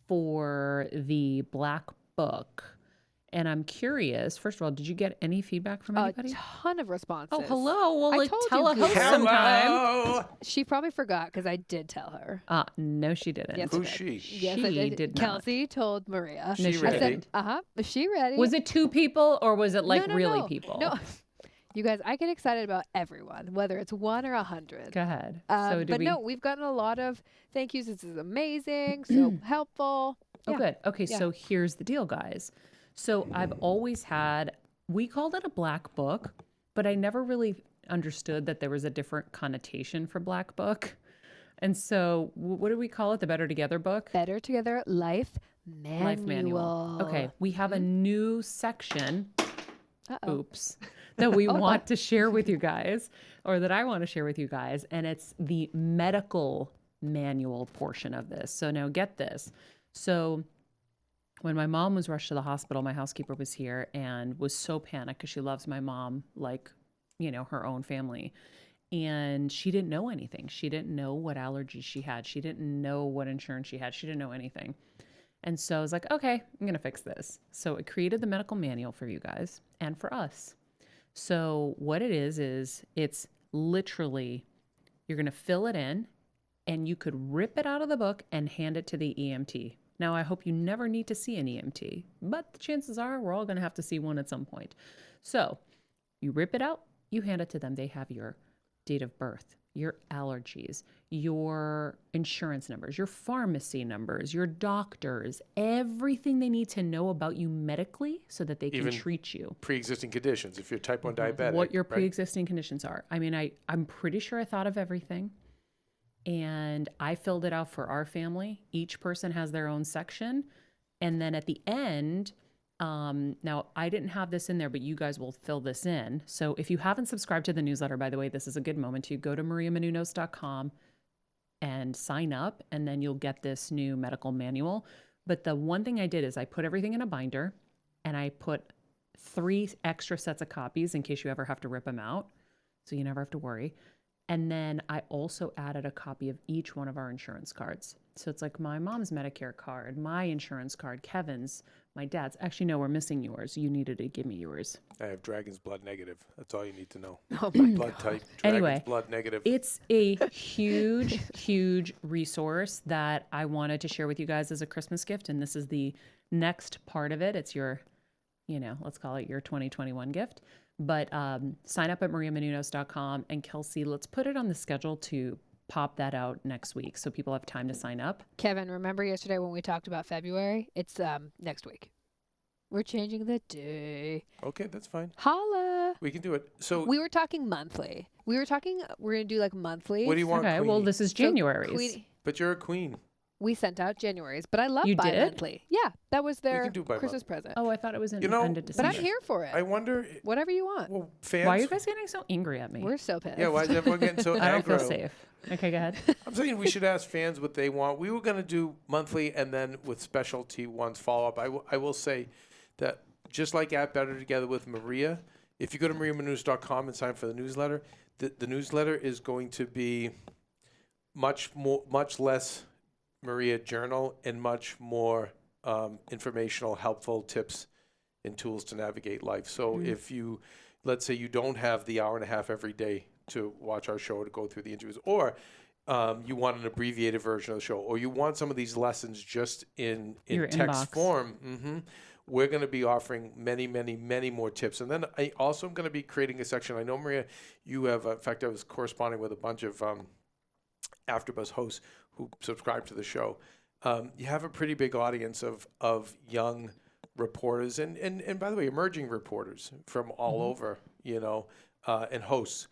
for the Black Book. And I'm curious, first of all, did you get any feedback from A anybody? ton of responses. Oh, hello. Well, I like, told tell you, a host Google. sometime. Hello. She probably forgot because I did tell her. No, she didn't. Yes, Who's I she? did. Yes, I She did. did not. Kelsey told Maria. She she I ready? said, is she ready? Was it 2 people or was it like No, no, really no. people? No. You guys, I get excited about everyone, whether it's 1 or 100. Go ahead. But no, we've gotten a lot of thank yous. This is amazing, so helpful. Oh, Yeah. good. Okay, Yeah. so here's the deal, guys. So I've always had, we called it a black book, but I never really understood that there was a different connotation for black book. And so what do we call it? The Better Together book? Better Together Life Manual. Life Manual. Okay, we have a new section, Uh-oh. oops, that we want to share with you guys, or that I want to share with you guys, and it's the medical manual portion of this. So now get this. So when my mom was rushed to the hospital, my housekeeper was here and was so panicked because she loves my mom like, you know, her own family. And she didn't know anything. She didn't know what allergies she had. She didn't know what insurance she had. She didn't know anything. And so I was like, okay, I'm going to fix this. So it created the medical manual for you guys and for us. So what it is it's literally, you're going to fill it in and you could rip it out of the book and hand it to the EMT. Now, I hope you never need to see an EMT, but the chances are we're all going to have to see one at some point. So you rip it out, you hand it to them. They have your date of birth, your allergies, your insurance numbers, your pharmacy numbers, your doctors, everything they need to know about you medically so that they can Even treat you. Pre-existing conditions. If you're type 1 diabetic. What your right? pre-existing conditions are. I mean, I'm pretty sure I thought of everything. And I filled it out for our family. Each person has their own section. And then at the end, Now, I didn't have this in there, but you guys will fill this in. So if you haven't subscribed to the newsletter, by the way, this is a good moment to go to mariamenounos.com and sign up, and then you'll get this new medical manual. But the one thing I did is I put everything in a binder, and I put 3 extra sets of copies in case you ever have to rip them out, so you never have to worry. And then I also added a copy of each one of our insurance cards. So it's like my mom's Medicare card, my insurance card, Kevin's, my dad's. Actually, no, we're missing yours. You needed to give me yours. I have Dragon's Blood negative. That's all you need to know. Oh my Blood type. Dragon's Anyway, Blood negative. It's a huge, huge resource that I wanted to share with you guys as a Christmas gift. And this is the next part of it. It's your, let's call it your 2021 gift. But sign up at mariamenounos.com. And Kelsey, let's put it on the schedule to pop that out next week so people have time to sign up. Kevin, remember yesterday when we talked about February? It's next week. We're changing the day. Okay, that's fine. Holla. We can do it. So We were talking monthly. We're going to do like monthly. what do you want, Okay, well, Queenie? this is January's. But you're a queen. We sent out January's, but I love You did? bi-monthly. Yeah, that was their can do bi-monthly. Christmas present. Oh, I thought it was in You know, end of But December. I'm here for it. I wonder. Whatever you want. Well, fans. Why are you guys getting so angry at me? We're so pissed. Yeah, why is everyone getting so I don't feel aggro? safe. Okay, go ahead. I'm saying we should ask fans what they want. We were going to do monthly and then with specialty ones follow up. I will say that just like at Better Together with Maria, if you go to mariamenounos.com and sign up for the newsletter, the newsletter is going to be much less Maria journal and much more informational, helpful tips and tools to navigate life. So if you, let's say you don't have the hour and a half every day to watch our show, to go through the interviews, or you want an abbreviated version of the show, or you want some of these lessons just in Your text inbox. form, we're going to be offering many, many, many more tips. And then I also am going to be creating a section. I know, Maria, you have, in fact, I was corresponding with a bunch of AfterBuzz hosts who subscribe to the show. You have a pretty big audience of young reporters and by the way, emerging reporters from all over, and hosts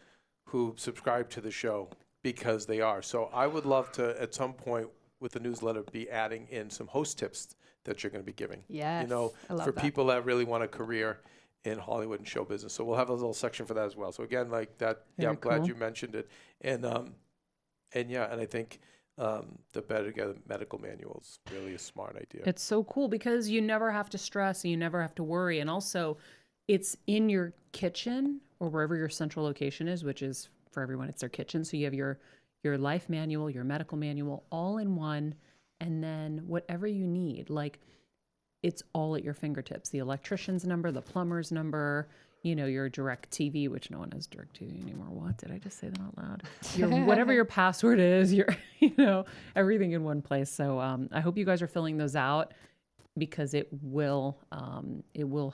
who subscribe to the show because they are. So I would love to, at some point with the newsletter, be adding in some host tips that you're going to be giving. Yes. I love for that. people that really want a career in Hollywood and show business. So we'll have a little section for that as well. So again, like that, Very I'm glad cool. you mentioned it. And I think the Better Together medical manual is really a smart idea. It's so cool because you never have to stress and you never have to worry. And also, it's in your kitchen or wherever your central location is, which is for everyone, it's their kitchen. So you have your life manual, your medical manual, all in one. And then whatever you need, like it's all at your fingertips. The electrician's number, the plumber's number, your direct TV, which no one has direct TV anymore. What? Did I just say that out loud? Your whatever your password is, everything in one place. So I hope you guys are filling those out because it will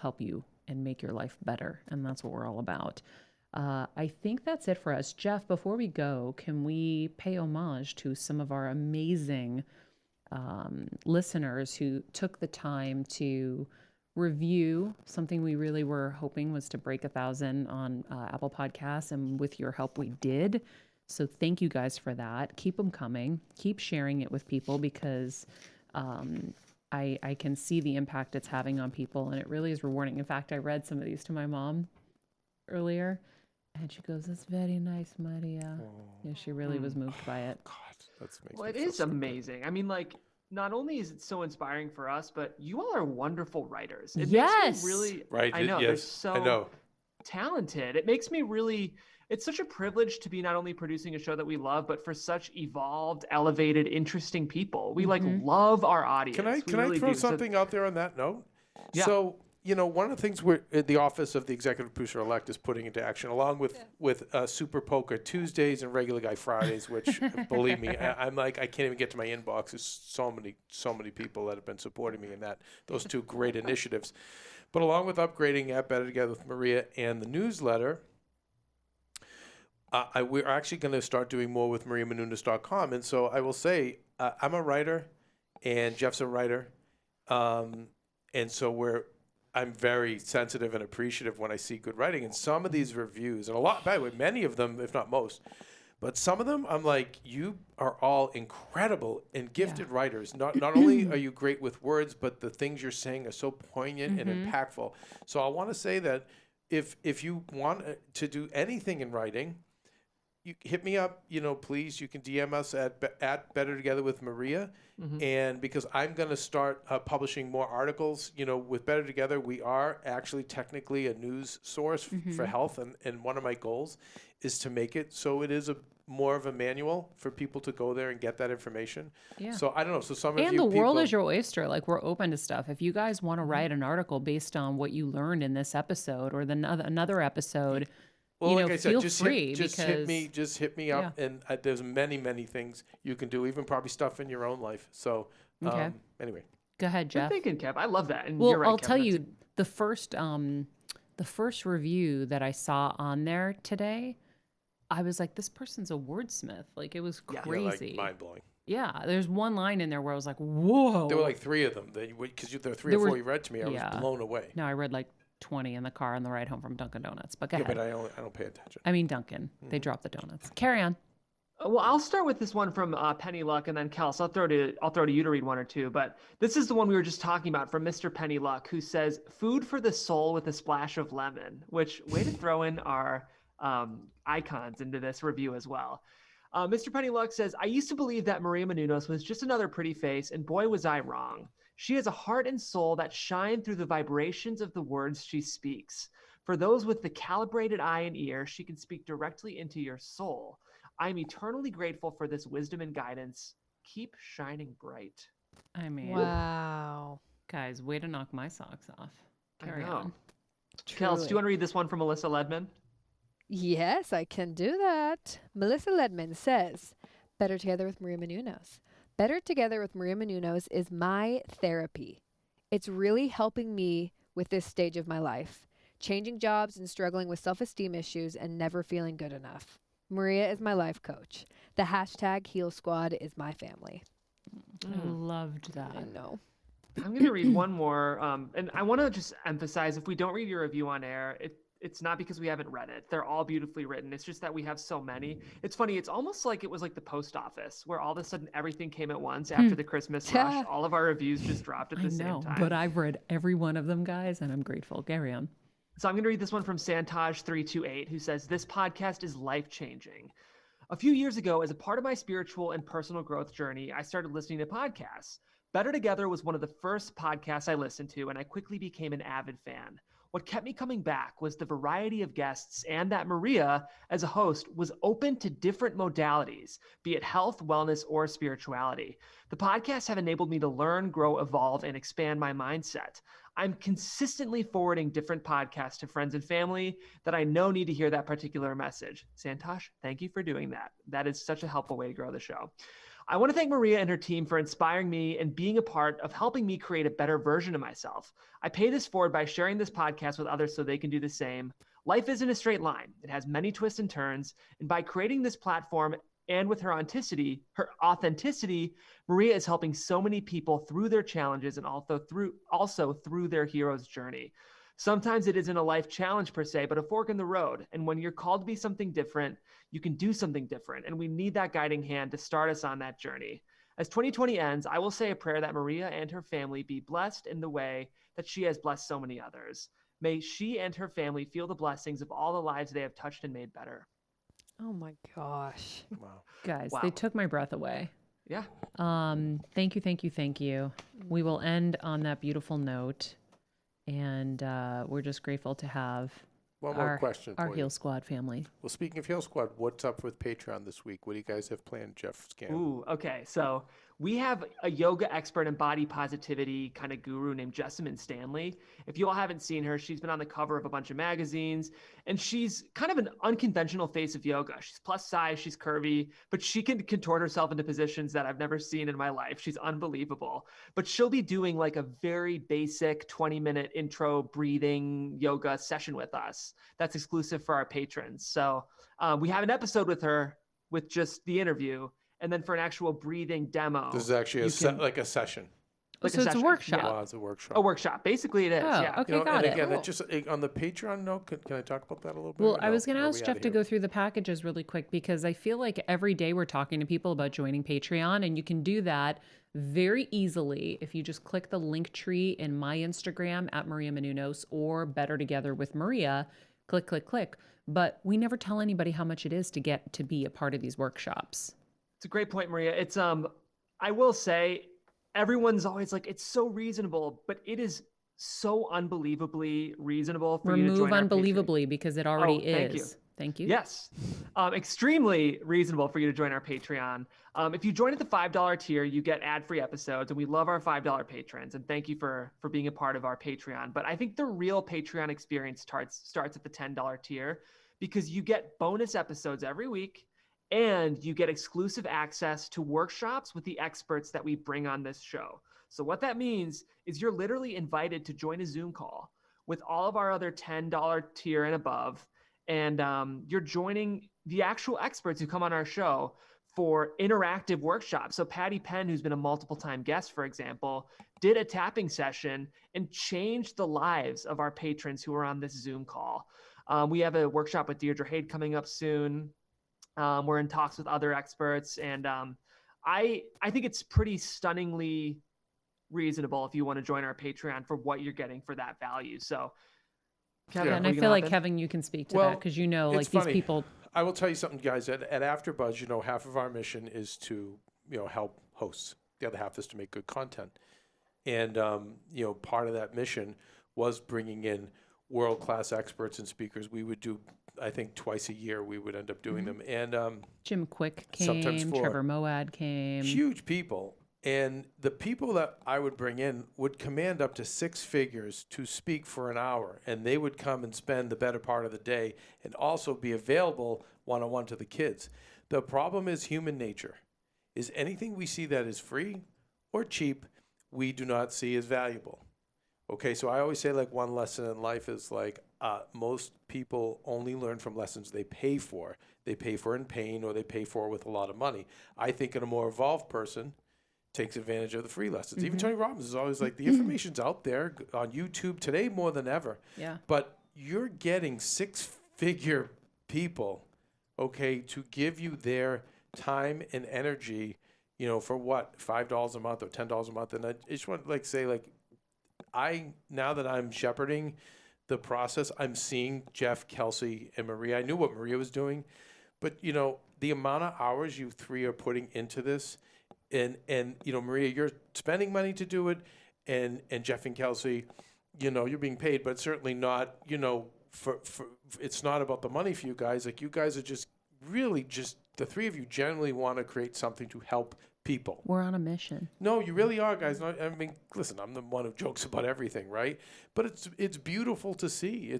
help you and make your life better. And that's what we're all about. I think that's it for us. Jeff, before we go, can we pay homage to some of our amazing listeners who took the time to review something we really were hoping was to break 1,000 on Apple Podcasts, and with your help we did. So thank you guys for that. Keep them coming. Keep sharing it with people because I can see the impact it's having on people, and it really is rewarding. In fact, I read some of these to my mom earlier, and she goes, "That's very nice, Maria." Yeah, she really was moved by it. God, that's makes Well, me it feel is stupid. amazing. I mean, like, not only is it so inspiring for us, but you all are wonderful writers. It Yes. makes me really, Right? I know, they're Yes, so I know. talented. It makes me really, it's such a privilege to be not only producing a show that we love, but for such evolved, elevated, interesting people. We like love our audience. Can I We really throw do. So- something out there on that note? Yeah. So, one of the things we're the office of the executive producer-elect is putting into action, along with Super Poker Tuesdays and Regular Guy Fridays, which, believe me, I'm like, I can't even get to my inbox. There's so many people that have been supporting me in those two great initiatives. But along with upgrading at Better Together with Maria and the newsletter, we're actually going to start doing more with mariamenounos.com. And so I will say, I'm a writer, and Jeff's a writer, and so I'm very sensitive and appreciative when I see good writing. And some of these reviews, and a lot, by the way, many of them, if not most, But some of them, I'm like, you are all incredible and gifted writers. Not only are you great with words, but the things you're saying are so poignant and impactful. So I want to say that if you want to do anything in writing, you hit me up, please. You can DM us at Better Together with Maria. And because I'm going to start publishing more articles, with Better Together, we are actually technically a news source for health. And one of my goals is to make it so it is more of a manual for people to go there and get that information. Yeah. So I don't know. So some of you and the world is your oyster. Like, we're open to stuff. If you guys want to write an article based on what you learned in this episode or another episode, well, like I said, feel just free. Hit me up, and there's many things you can do, even probably stuff in your own life. So anyway, go ahead, Jeff. Good thinking, Kev. I love that. And well, you're right, I'll Kev, tell you the first review that I saw on there today, I was like, this person's a wordsmith. Like, it was crazy, like mind blowing. Yeah, there's one line in there where I was like, whoa. There were like 3 of them because there were 3 or 4 you read to me. I was blown away. No, I read like 20 in the car on the ride home from Dunkin Donuts. But go ahead. But I don't pay attention. I mean Dunkin. They dropped the donuts. Carry on. Well, I'll start with this one from Penny Luck, and then Kels, I'll throw to you to read one or two. But this is the one we were just talking about from Mr. Penny Luck, who says, "Food for the soul with a splash of lemon." Which, way to throw in our icons into this review as well. Mr. Penny Luck says, "I used to believe that Maria Menounos was just another pretty face, and boy was I wrong. She has a heart and soul that shine through the vibrations of the words she speaks. For those with the calibrated eye and ear, she can speak directly into your soul. I am eternally grateful for this wisdom and guidance. Keep shining bright." I mean, wow. Guys, way to knock my socks off. Carry on. Kels, do you want to read this one from Melissa Ledman? Yes, I can do that. Melissa Ledman says, Better Together with Maria Menounos. Better Together with Maria Menounos is my therapy. It's really helping me with this stage of my life, changing jobs and struggling with self-esteem issues and never feeling good enough. Maria is my life coach. The hashtag Heal Squad is my family. I loved that. I know. I'm going to read one more. And I want to just emphasize, if we don't read your review on air, it's not because we haven't read it. They're all beautifully written. It's just that we have so many. It's funny. It's almost like it was like the post office, where all of a sudden everything came at once after the Christmas rush. All of our reviews just dropped at the same time. But I've read every one of them, guys, and I'm grateful. Carry on. So I'm going to read this one from Santaj328, who says, "This podcast is life-changing. A few years ago, as a part of my spiritual and personal growth journey, I started listening to podcasts. Better Together was one of the first podcasts I listened to, and I quickly became an avid fan. What kept me coming back was the variety of guests, and that Maria, as a host, was open to different modalities, be it health, wellness, or spirituality. The podcasts have enabled me to learn, grow, evolve, and expand my mindset. I'm consistently forwarding different podcasts to friends and family that I know need to hear that particular message." Santosh, thank you for doing that. That is such a helpful way to grow the show. "I want to thank Maria and her team for inspiring me and being a part of helping me create a better version of myself. I pay this forward by sharing this podcast with others so they can do the same. Life isn't a straight line. It has many twists and turns. And by creating this platform and with her authenticity, Maria is helping so many people through their challenges and also through their hero's journey. Sometimes it isn't a life challenge per se, but a fork in the road. And when you're called to be something different, you can do something different. And we need that guiding hand to start us on that journey. As 2020 ends, I will say a prayer that Maria and her family be blessed in the way that she has blessed so many others. May she and her family feel the blessings of all the lives they have touched and made better." Oh my gosh. Wow. Guys, they took my breath away. Yeah. Thank you. We will end on that beautiful note. And we're just grateful to have One more question our for Heal you. Squad family. Well, speaking of Heal Squad, what's up with Patreon this week? What do you guys have planned, Jeff Scan? Ooh, okay. So we have a yoga expert and body positivity kind of guru named Jessamine Stanley. If you all haven't seen her, she's been on the cover of a bunch of magazines, and she's kind of an unconventional face of yoga. She's plus size, she's curvy, but she can contort herself into positions that I've never seen in my life. She's unbelievable. But she'll be doing like a very basic 20-minute intro breathing yoga session with us. That's exclusive for our patrons. So we have an episode with her with just the interview. And then for an actual breathing demo. This is actually like a session. like So it's a session. workshop. Yeah. Well, it's a workshop. A workshop. Basically, it is. Oh, Yeah. okay, You know, got and it. again, Cool. it just on the Patreon note, can I talk about that a little bit? Well, or I no? was going to Or are ask we Jeff outta to here? go through the packages really quick because I feel like every day we're talking to people about joining Patreon, and you can do that very easily if you just click the link tree in my Instagram at Maria Menounos or Better Together with Maria. Click, click, click. But we never tell anybody how much it is to get to be a part of these workshops. It's a great point, Maria. It's I will say everyone's always like, it's so reasonable, but it is so unbelievably reasonable for you to Remove join our Patreon. unbelievably because it already Oh, thank you. is. Thank you. Yes. Extremely reasonable for you to join our Patreon. If you join at the $5 tier, you get ad-free episodes, and we love our $5 patrons, and thank you for being a part of our Patreon. But I think the real Patreon experience starts at the $10 tier because you get bonus episodes every week, and you get exclusive access to workshops with the experts that we bring on this show. So what that means is you're literally invited to join a Zoom call with all of our other $10 tier and above, and you're joining the actual experts who come on our show for interactive workshops. So Patty Penn, who's been a multiple time guest, for example, did a tapping session and changed the lives of our patrons who are on this Zoom call. We have a workshop with Deirdre Hade coming up soon. We're in talks with other experts, and I think it's pretty stunningly reasonable if you want to join our Patreon for what you're getting for that value. So Kevin, Yeah, and what I are you feel gonna like, hop in? Kevin, you can speak to Well, that because you know, it's like these funny. people. I will tell you something, guys. At AfterBuzz, you know, half of our mission is to, you know, help hosts. The other half is to make good content. And, you know, part of that mission was bringing in world-class experts and speakers. We would do, I think, twice a year, we would end up doing them. And Jim Quick Sometimes came, four. Trevor Moad came. huge people. And the people that I would bring in would command up to 6 figures to speak for an hour. And they would come and spend the better part of the day and also be available one-on-one to the kids. The problem is human nature. Is anything we see that is free or cheap, we do not see as valuable. Okay, so I always say, like, one lesson in life is like most people only learn from lessons they pay for. They pay for in pain or they pay for with a lot of money. I think in a more evolved person takes advantage of the free lessons. Even Tony Robbins is always like, the information's out there on YouTube today more than ever. Yeah. But you're getting 6-figure people, okay, to give you their time and energy, you know, for what, $5 a month or $10 a month. And I just want to like say, like, now that I'm shepherding the process, I'm seeing Jeff, Kelsey, and Maria. I knew what Maria was doing, but you know, the amount of hours you three are putting into this, and you know, Maria, you're spending money to do it, and Jeff and Kelsey, you know, you're being paid, but certainly not, you know, for it's not about the money for you guys. Like, you guys are just really just, the three of you generally want to create something to help people. We're on a mission. No, you really are, guys. I mean, listen, I'm the one who jokes about everything, right? But it's beautiful to see.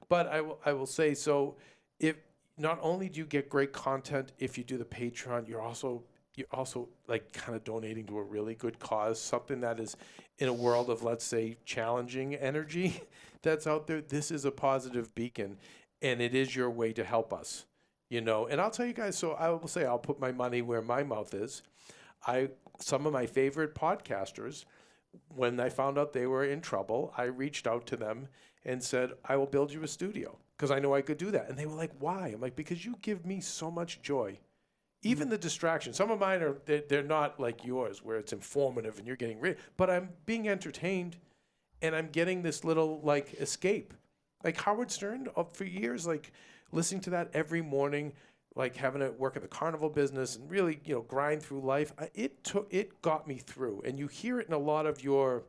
But I will say, so if not only do you get great content if you do the Patreon, you're also like kind of donating to a really good cause, something that is in a world of, let's say, challenging energy that's out there. This is a positive beacon, and it is your way to help us. You know, and I'll tell you guys, so I will say, I'll put my money where my mouth is. Some of my favorite podcasters, when I found out they were in trouble, I reached out to them and said, I will build you a studio, because I know I could do that. And they were like, why? I'm like, because you give me so much joy. Even the distractions. Some of mine they're not like yours, where it's informative and you're getting rid, but I'm being entertained and I'm getting this little like escape. Like Howard Stern for years, like, listening to that every morning, like having to work at the carnival business and really, you know, grind through life. It got me through. And you hear it in a lot of your,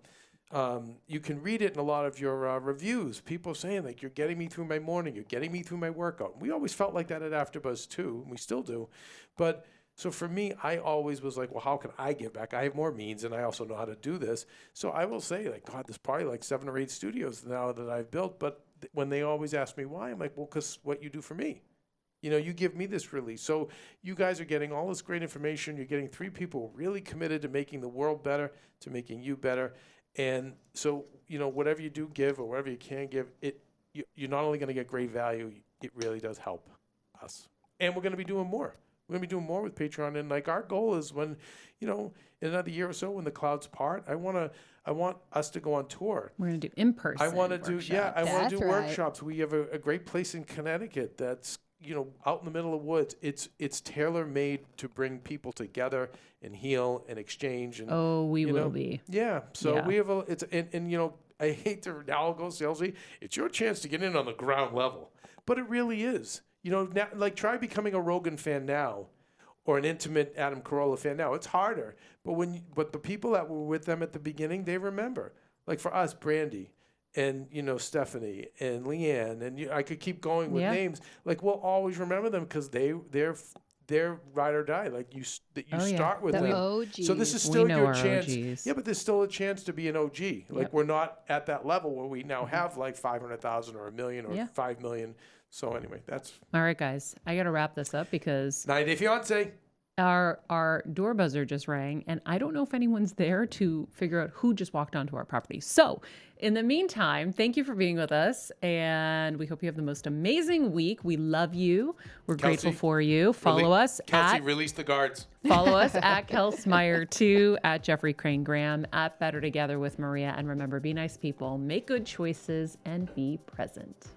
you can read it in a lot of your reviews. People saying, like, you're getting me through my morning, you're getting me through my workout. We always felt like that at AfterBuzz too, and we still do. But so for me, I always was like, well, how can I give back? I have more means, and I also know how to do this. So I will say, like, God, there's probably like 7 or 8 studios now that I've built, but when they always ask me why, I'm like, well, because what you do for me. You know, you give me this release. So you guys are getting all this great information. You're getting 3 people really committed to making the world better, to making you better. And so, you know, whatever you do give or whatever you can give, you're not only going to get great value, it really does help us. And we're going to be doing more. We're going to be doing more with Patreon. And like our goal is when, in another year or so, when the clouds part, I want us to go on tour. We're going to do in-person I want to do, I want to do That's right. workshops. We have a great place in Connecticut that's, out in the middle of woods. It's tailor-made to bring people together and heal and exchange. And, we will be. Yeah. So Yeah. we have I hate to now go salesy. It's your chance to get in on the ground level, but it really is. Now, like try becoming a Rogan fan now, or an intimate Adam Carolla fan now. It's harder, but the people that were with them at the beginning, they remember. Like for us, Brandy, and Stephanie and Leanne, and I could keep going with names. Like we'll always remember them because they're ride or die. Like you start with The them. OGs. So this is still your our chance. OGs. Yeah, but there's still a chance to be an OG. Like we're not at that level where we now have like 500,000 or 1 million or 5 million. So anyway, that's All right, guys. I got to wrap this up because 90 Day Fiance. our door buzzer just rang, and I don't know if anyone's there to figure out who just walked onto our property. So in the meantime, thank you for being with us, and we hope you have the most amazing week. We love you. We're grateful for you. Follow us Kelsey, at release the guards. Follow us at Kelsmeyer2, at Jeffrey Crane Graham, at Better Together with Maria. And remember, be nice people, make good choices, and be present.